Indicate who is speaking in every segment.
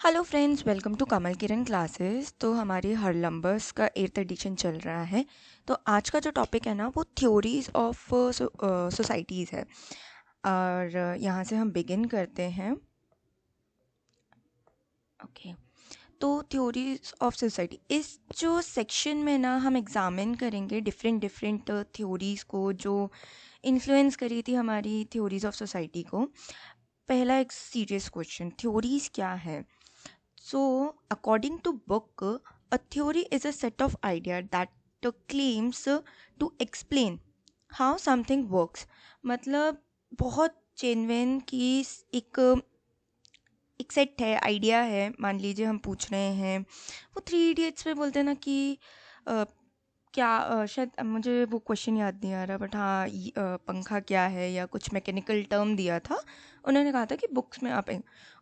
Speaker 1: Hello friends, welcome to Kamal Kiran classes. तो हमारी हरलम्बस का 8th एडिशन चल रहा है। तो आज का जो टॉपिक है ना, वो थ्योरीज ऑफ सोसाइटीज़ है। और यहाँ से हम बिगिन करते हैं। ओके। तो थ्योरीज ऑफ सोसाइटी, इस जो सेक्शन में ना हम एग्जामिन करेंगे डिफरेंट डिफरेंट थ्योरीज को जो इन्फ्लुएंस करी थी हमारी थ्योरीज ऑफ सोसाइटी को। पहला एक सीरियस क्वेश्चन, थ्योरीज क्या है? So, according to book, a theory is a set of ideas that claims to explain how something works. मतलब बहुत जेन्युइन की एक सेट है, आइडिया है। मान लीजिए हम पूछ रहे हैं, वो थ्री इडियट्स में बोलते हैं ना कि अ, क्या शायद मुझे वो क्वेश्चन याद नहीं आ रहा, बट हाँ पंखा क्या है या कुछ मैकेनिकल टर्म दिया था। उन्होंने कहा था कि बुक्स में आप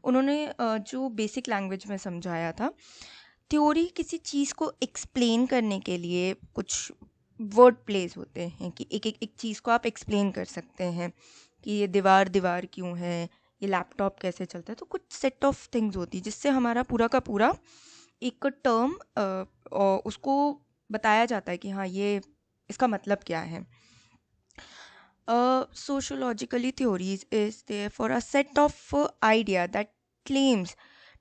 Speaker 1: उन्होंने जो बेसिक लैंग्वेज में समझाया था। थ्योरी किसी चीज़ को एक्सप्लेन करने के लिए कुछ वर्ड प्लेस होते हैं कि एक चीज़ को आप एक्सप्लेन कर सकते हैं कि ये दीवार दीवार क्यों है, ये लैपटॉप कैसे चलता है। तो कुछ सेट ऑफ थिंग्स होती है जिससे हमारा पूरा का पूरा एक टर्म उसको बताया जाता है कि हाँ ये इसका मतलब क्या है। Sociologically, theories is therefore a set of idea that claims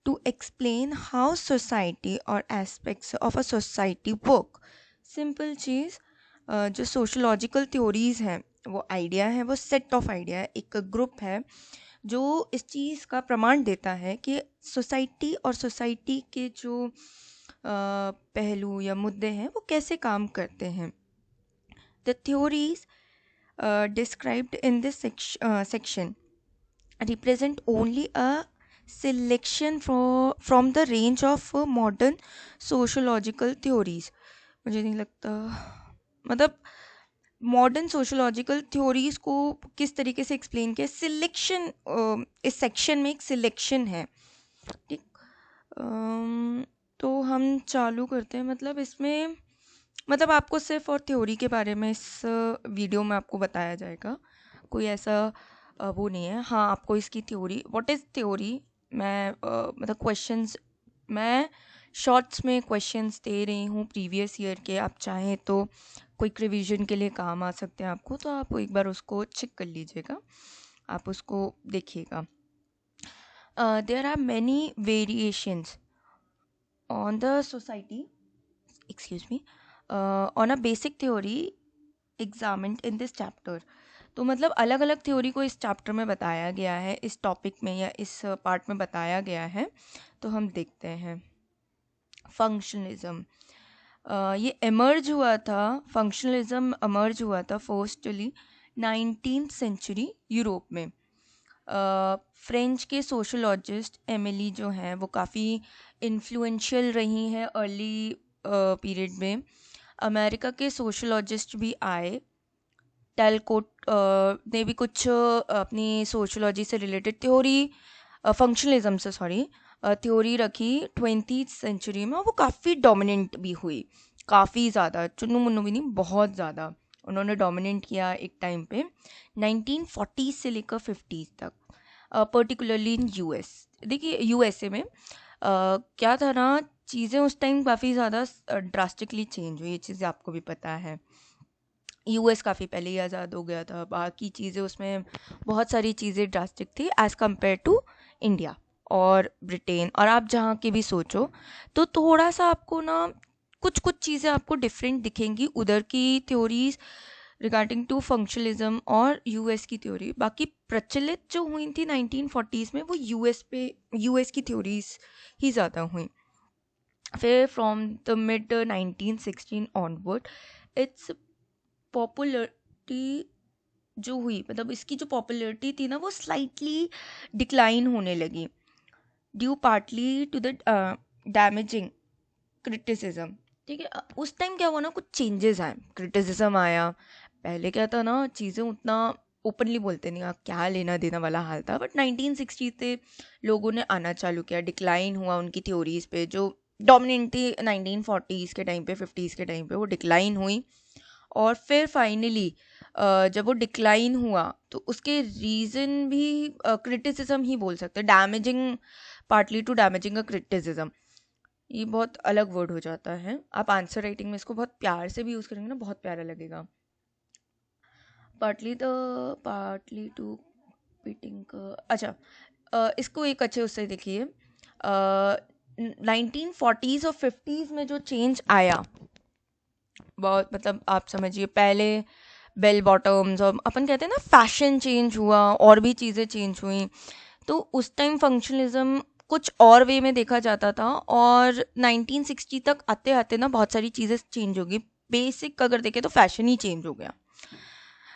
Speaker 1: to explain how society or aspects of a society work. Simple चीज़, जो सोशोलॉजिकल थ्योरीज हैं वो आइडिया है, वो सेट ऑफ आइडिया है, एक ग्रुप है जो इस चीज़ का प्रमाण देता है कि सोसाइटी और सोसाइटी के जो पहलू या मुद्दे हैं वो कैसे काम करते हैं। The theories described in this section represent only a selection from the range of modern sociological theories. मुझे नहीं लगता, मतलब मॉडर्न सोशोलॉजिकल थ्योरीज को किस तरीके से एक्सप्लेन किया, सिलेक्शन, इस सेक्शन में एक सिलेक्शन है। ठीक। तो हम चालू करते हैं। मतलब इसमें, मतलब आपको सिर्फ और थ्योरी के बारे में इस वीडियो में आपको बताया जाएगा, कोई ऐसा वो नहीं है। हाँ, आपको इसकी थ्योरी, व्हाट इज़ थ्योरी, मैं मतलब क्वेश्चंस, मैं शॉर्ट्स में क्वेश्चंस दे रही हूँ प्रीवियस ईयर के। आप चाहें तो क्विक रिवीजन के लिए काम आ सकते हैं आपको, तो आप एक बार उसको चेक कर लीजिएगा, आप उसको देखिएगा। There are many variations on the society, excuse me, on a basic theory examined in this chapter. तो मतलब अलग अलग थ्योरी को इस चैप्टर में बताया गया है, इस टॉपिक में या इस पार्ट में बताया गया है। तो हम देखते हैं। फंक्शनलिज्म, ये एमर्ज हुआ था, फंक्शनलिज्म एमर्ज हुआ था फर्स्टली 19th सेंचुरी यूरोप में। फ्रेंच के सोशोलॉजिस्ट एमिली जो हैं वो काफ़ी इन्फ्लुएंशियल रही हैं अर्ली पीरियड में। अमेरिका के सोशोलॉजिस्ट भी आए, टेलकोट ने भी कुछ अपनी सोशोलॉजी से रिलेटेड थ्योरी, फंक्शनलिज्म से सॉरी थ्योरी रखी 20th सेंचुरी में, और वो काफ़ी डोमिनेंट भी हुई, काफ़ी ज़्यादा, चुन्नू मुन्नू भी नहीं, बहुत ज़्यादा उन्होंने डोमिनेट किया एक टाइम पे 1940 से लेकर 50 तक, पर्टिकुलरली इन यूएस। देखिए यूएसए में क्या था ना, चीज़ें उस टाइम काफ़ी ज़्यादा ड्रास्टिकली चेंज हुई, ये चीज़ें आपको भी पता है। यूएस काफ़ी पहले ही आज़ाद हो गया था, बाकी चीज़ें उसमें बहुत सारी चीज़ें ड्रास्टिक थी एज़ कम्पेयर टू इंडिया और ब्रिटेन, और आप जहाँ की भी सोचो तो थोड़ा सा आपको ना कुछ कुछ चीज़ें आपको डिफरेंट दिखेंगी उधर की थ्योरीज रिगार्डिंग टू फंक्शनलिज्म और यूएस की थ्योरी। बाकी प्रचलित जो हुई थी 1940s में वो यूएस की थ्योरीज ही ज़्यादा हुई। फिर from the mid 1916 onward it's popularity जो हुई, मतलब इसकी जो पॉपुलरिटी थी ना वो स्लाइटली डिक्लाइन होने लगी, due partly to the damaging criticism. ठीक है, उस टाइम क्या हुआ ना, कुछ चेंजेस आए, क्रिटिसिज्म आया। पहले क्या था ना, चीज़ें उतना ओपनली बोलते नहीं, क्या लेना देना वाला हाल था, बट 1960 से लोगों ने आना चालू किया, डिक्लाइन हुआ उनकी थ्योरीज पे जो डोमिनेंट थी 1940s के टाइम पे, 50s के टाइम पे, वो डिक्लाइन हुई। और फिर फाइनली जब वो डिक्लाइन हुआ तो उसके रीज़न भी क्रिटिसिज्म ही बोल सकते हैं, damaging, partly to damaging a criticism. ये बहुत अलग वर्ड हो जाता है, आप आंसर राइटिंग में इसको बहुत प्यार से भी यूज़ करेंगे ना, बहुत प्यारा लगेगा। पार्टली टू पीटिंग, अच्छा, इसको एक अच्छे उससे देखिए, 1940s और 50s में जो चेंज आया, बहुत मतलब आप समझिए, पहले बेल बॉटम्स और अपन कहते हैं ना फैशन चेंज हुआ, और भी चीज़ें चेंज हुई, तो उस टाइम फंक्शनलिज्म कुछ और वे में देखा जाता था, और 1960 तक आते आते ना बहुत सारी चीज़ें चेंज हो गई। बेसिक अगर देखें तो फैशन ही चेंज हो गया।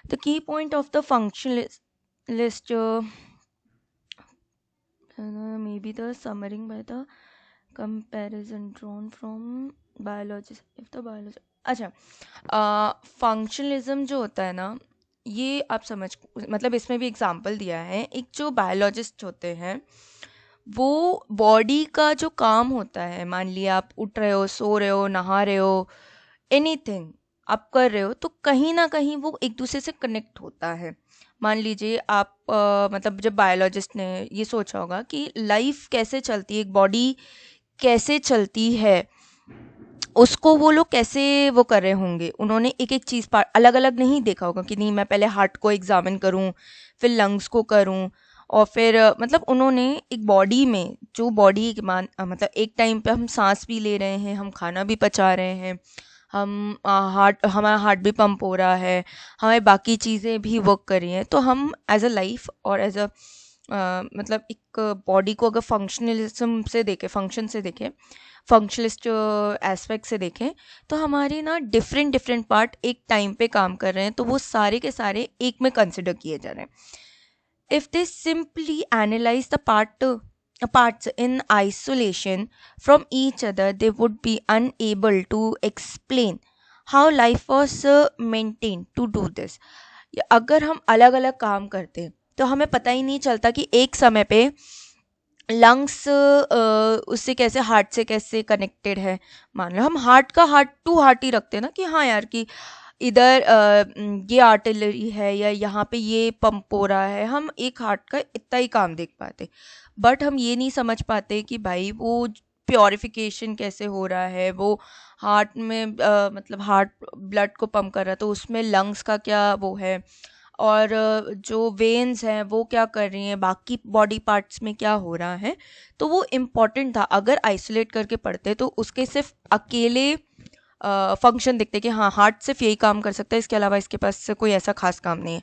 Speaker 1: The key point of the functionalist maybe the summering by the comparison drawn from biologist, if the biologist, अच्छा, फंक्शनलिज्म जो होता है ना, ये आप समझ, मतलब इसमें भी एग्जांपल दिया है। एक जो बायोलॉजिस्ट होते हैं, वो बॉडी का जो काम होता है, मान लिया आप उठ रहे हो, सो रहे हो, नहा रहे हो, एनीथिंग आप कर रहे हो, तो कहीं ना कहीं वो एक दूसरे से कनेक्ट होता है। मान लीजिए आप मतलब जब बायोलॉजिस्ट ने ये सोचा होगा कि लाइफ कैसे चलती है, एक बॉडी कैसे चलती है, उसको वो लोग कैसे वो कर रहे होंगे, उन्होंने एक एक चीज़ अलग अलग नहीं देखा होगा कि नहीं मैं पहले हार्ट को एग्जामिन करूं, फिर लंग्स को करूं, और फिर मतलब उन्होंने एक बॉडी में, जो बॉडी मतलब एक टाइम पे हम सांस भी ले रहे हैं, हम खाना भी पचा रहे हैं, हम हमारा हार्ट भी पंप हो रहा है, हमारी बाकी चीज़ें भी वर्क कर रही हैं, तो हम एज अ लाइफ और एज अ मतलब एक बॉडी को अगर फंक्शनलिज्म से देखें, फंक्शन से देखें, फंक्शनलिस्ट एस्पेक्ट से देखें, तो हमारे ना डिफरेंट डिफरेंट पार्ट एक टाइम पे काम कर रहे हैं, तो वो सारे के सारे एक में कंसिडर किए जा रहे हैं। If they simply analyse the parts in isolation from each other, they would be unable to explain how life was maintained to do this. अगर हम अलग अलग काम करते हैं तो हमें पता ही नहीं चलता कि एक समय पे लंग्स उससे कैसे, हार्ट से कैसे कनेक्टेड है। मान लो हम हार्ट का हार्ट टू हार्ट ही रखते हैं ना, कि हाँ यार, कि इधर ये आर्टिलरी है या यहाँ पे ये पंप हो रहा है, हम एक हार्ट का इतना ही काम देख पाते, बट हम ये नहीं समझ पाते कि भाई वो प्योरिफिकेशन कैसे हो रहा है, वो हार्ट में मतलब हार्ट ब्लड को पंप कर रहा है, तो उसमें लंग्स का क्या वो है, और जो वेन्स हैं वो क्या कर रही हैं, बाकी बॉडी पार्ट्स में क्या हो रहा है। तो वो इम्पॉर्टेंट था। अगर आइसोलेट करके पढ़ते तो उसके सिर्फ अकेले फंक्शन दिखते कि हाँ हार्ट सिर्फ यही काम कर सकता है, इसके अलावा इसके पास कोई ऐसा खास काम नहीं है।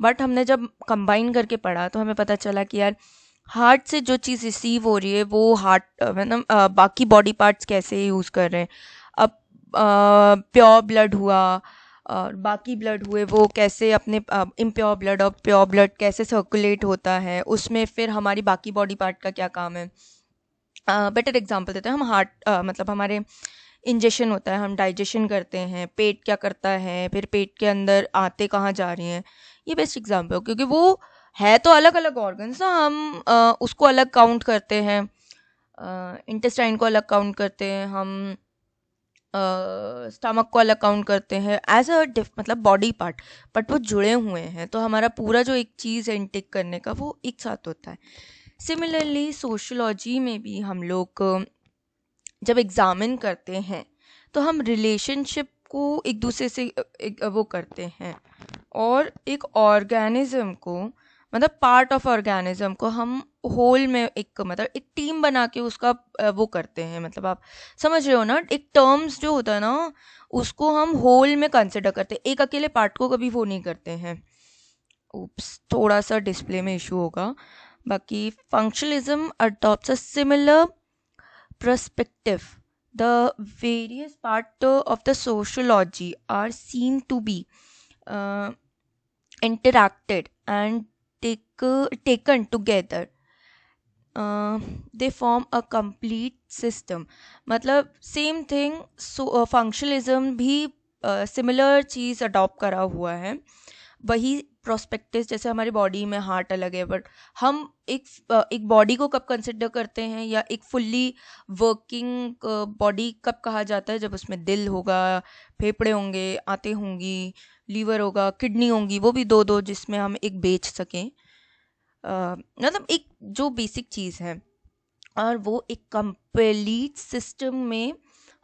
Speaker 1: बट हमने जब कंबाइन करके पढ़ा तो हमें पता चला कि यार हार्ट से जो चीज़ रिसीव हो रही है वो हार्ट मतलब बाकी बॉडी पार्ट्स कैसे यूज़ कर रहे हैं। अब प्योर ब्लड हुआ और बाकी ब्लड हुए, वो कैसे अपने इम्प्योर ब्लड और प्योर ब्लड कैसे सर्कुलेट होता है, उसमें फिर हमारी बाकी बॉडी पार्ट का क्या काम है। बेटर एग्जांपल देते हैं, हम हार्ट मतलब हमारे इंजेक्शन होता है, हम डाइजेशन करते हैं, पेट क्या करता है, फिर पेट के अंदर आते कहाँ जा रही हैं, ये बेस्ट एग्जांपल हो, क्योंकि वो है तो अलग अलग ऑर्गन्स ना, हम उसको अलग काउंट करते हैं, इंटेस्टाइन को अलग काउंट करते हैं, हम स्टमक को अलग काउंट करते हैं एज अ मतलब बॉडी पार्ट, बट वो जुड़े हुए हैं, तो हमारा पूरा जो एक चीज़ है इनटेक करने का वो एक साथ होता है। सिमिलरली सोशोलॉजी में भी हम लोग जब एग्जामिन करते हैं तो हम रिलेशनशिप को एक दूसरे से वो करते हैं, और एक ऑर्गेनिज्म को, मतलब पार्ट ऑफ ऑर्गेनिज्म को हम होल में एक मतलब एक टीम बना के उसका वो करते हैं, मतलब आप समझ रहे हो ना, एक टर्म्स जो होता है ना उसको हम होल में कंसिडर करते हैं, एक अकेले पार्ट को कभी वो नहीं करते हैं। उप्स, थोड़ा सा डिस्प्ले में इशू होगा। बाकी functionalism adopts a similar perspective. The various parts of the sociology are seen to be uh, interacted and taken together. They form a complete system. मतलब सेम थिंग फंक्शनलिज्म भी सिमिलर चीज़ adopt करा हुआ है। वही prospectus, जैसे हमारी body में heart अलग है, बट हम एक बॉडी को कब कंसिडर करते हैं, या एक फुल्ली वर्किंग बॉडी कब कहा जाता है, जब उसमें दिल होगा, फेफड़े होंगे, आंतें होंगी, लीवर होगा, किडनी होंगी, वो भी दो दो, जिसमें हम एक बेच सकें। मतलब एक जो बेसिक चीज़ है, और वो एक कंप्लीट सिस्टम में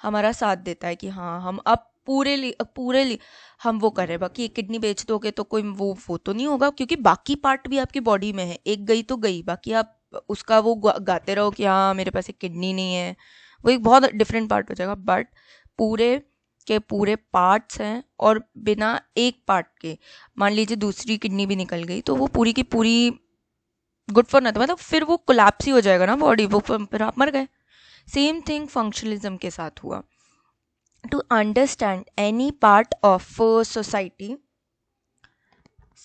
Speaker 1: हमारा साथ देता है कि हाँ हम अब पूरे हम वो कर रहे हैं। बाकी एक किडनी बेच दोगे तो कोई वो तो नहीं होगा, क्योंकि बाकी पार्ट भी आपकी बॉडी में है, एक गई तो गई, बाकी आप उसका वो गाते रहो कि हाँ मेरे पास एक किडनी नहीं है, वो एक बहुत डिफरेंट पार्ट हो जाएगा। बट पूरे के पूरे पार्ट्स हैं, और बिना एक पार्ट के मान लीजिए दूसरी किडनी भी निकल गई, तो वो पूरी की पूरी गुड फॉर नथिंग, मतलब फिर वो कोलैप्स ही हो जाएगा ना बॉडी, वो फिर आप मर गए। सेम थिंग फंक्शनलिज्म के साथ हुआ। To understand any part of society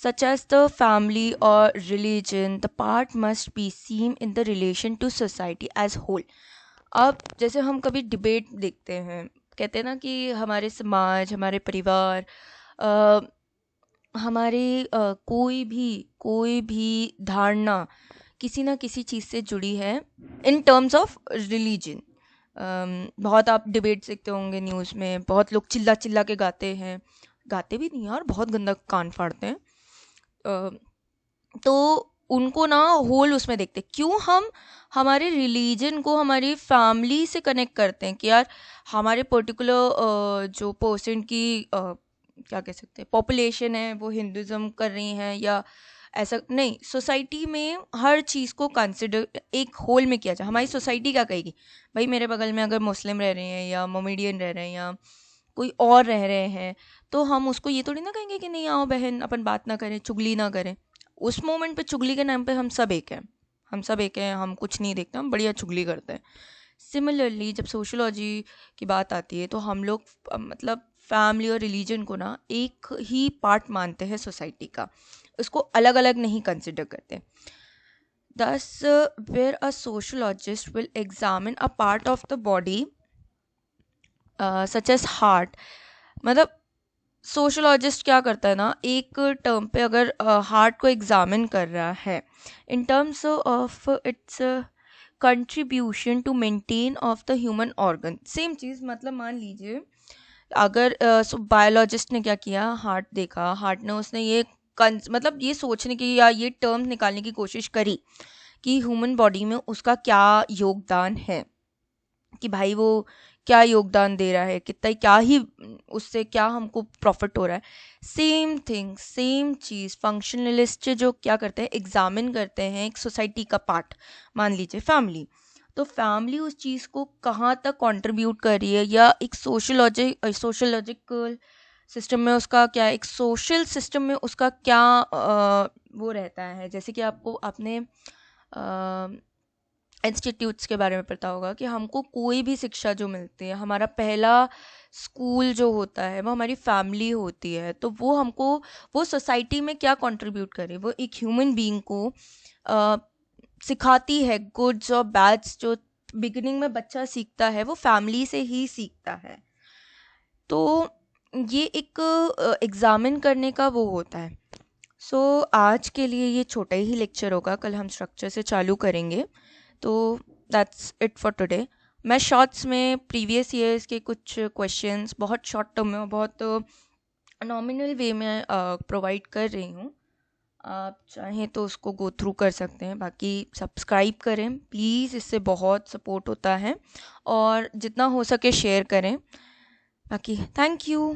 Speaker 1: such as the family or religion, the part must be seen in the relation to society as whole. अब जैसे हम कभी डिबेट देखते हैं, कहते हैं ना कि हमारे समाज, हमारे परिवार, हमारे कोई भी धारणा किसी ना किसी चीज़ से जुड़ी है इन टर्म्स ऑफ रिलीजन। बहुत आप डिबेट देखते होंगे न्यूज़ में, बहुत लोग चिल्ला चिल्ला के गाते हैं, गाते भी नहीं यार, बहुत गंदा कान फाड़ते हैं। तो उनको ना होल उसमें देखते, क्यों हम हमारे रिलीजन को हमारी फैमिली से कनेक्ट करते हैं कि यार हमारे पर्टिकुलर जो परसेंट की क्या कह सकते हैं पॉपुलेशन है वो हिंदुज़म कर रही हैं, या ऐसा नहीं, सोसाइटी में हर चीज़ को कंसिडर एक होल में किया जाए। हमारी सोसाइटी क्या कहेगी, भाई मेरे बगल में अगर मुस्लिम रह रहे हैं, या मोमेडियन रह रहे हैं, या कोई और रह रहे हैं, तो हम उसको ये थोड़ी ना कहेंगे कि नहीं आओ बहन अपन बात ना करें, चुगली ना करें। उस मोमेंट पे चुगली के नाम पे हम सब एक हैं, हम सब एक हैं, हम कुछ नहीं देखते, हम बढ़िया चुगली करते हैं। सिमिलरली जब सोशोलॉजी की बात आती है, तो हम लोग मतलब फैमिली और रिलीजन को ना एक ही पार्ट मानते हैं सोसाइटी का, उसको अलग अलग नहीं कंसिडर करते। Thus, where a sociologist will examine a part of the body such as heart, मतलब सोशोलॉजिस्ट क्या करता है ना, एक टर्म पे अगर हार्ट को एग्जामिन कर रहा है in terms of its contribution to maintain of the human organ, same चीज़, मतलब मान लीजिए अगर बायोलॉजिस्ट ने क्या किया, हार्ट देखा, हार्ट ने उसने ये मतलब ये सोचने की या ये टर्म निकालने की कोशिश करी कि ह्यूमन बॉडी में उसका क्या योगदान है, कि भाई वो क्या योगदान दे रहा है, कितना क्या ही उससे क्या हमको प्रॉफिट हो रहा है। सेम थिंग, सेम चीज़ फंक्शनलिस्ट जो क्या करते हैं, एग्जामिन करते हैं एक सोसाइटी का पार्ट, मान लीजिए फैमिली, तो फैमिली उस चीज़ को कहाँ तक कंट्रीब्यूट कर रही है, या एक सोशोलॉजिकल सिस्टम में उसका क्या, एक सोशल सिस्टम में उसका क्या वो रहता है। जैसे कि आपने इंस्टीट्यूट्स के बारे में पता होगा कि हमको कोई भी शिक्षा जो मिलती है, हमारा पहला स्कूल जो होता है वो हमारी फैमिली होती है, तो वो हमको वो सोसाइटी में क्या कंट्रीब्यूट करे, वो एक ह्यूमन बीइंग को सिखाती है। गुड्स और बैड्स जो बिगिनिंग में बच्चा सीखता है वो फैमिली से ही सीखता है। तो ये एक एग्जामिन करने का वो होता है। सो आज के लिए ये छोटा ही लेक्चर होगा, कल हम स्ट्रक्चर से चालू करेंगे। तो दैट्स इट फॉर टुडे। मैं शॉर्ट्स में प्रीवियस ईयर्स के कुछ क्वेश्चंस बहुत शॉर्ट टर्म में और बहुत नॉमिनल वे में प्रोवाइड कर रही हूँ, आप चाहें तो उसको गो थ्रू कर सकते हैं। बाकी सब्सक्राइब करें प्लीज़, इससे बहुत सपोर्ट होता है, और जितना हो सके शेयर करें। बाकी थैंक यू।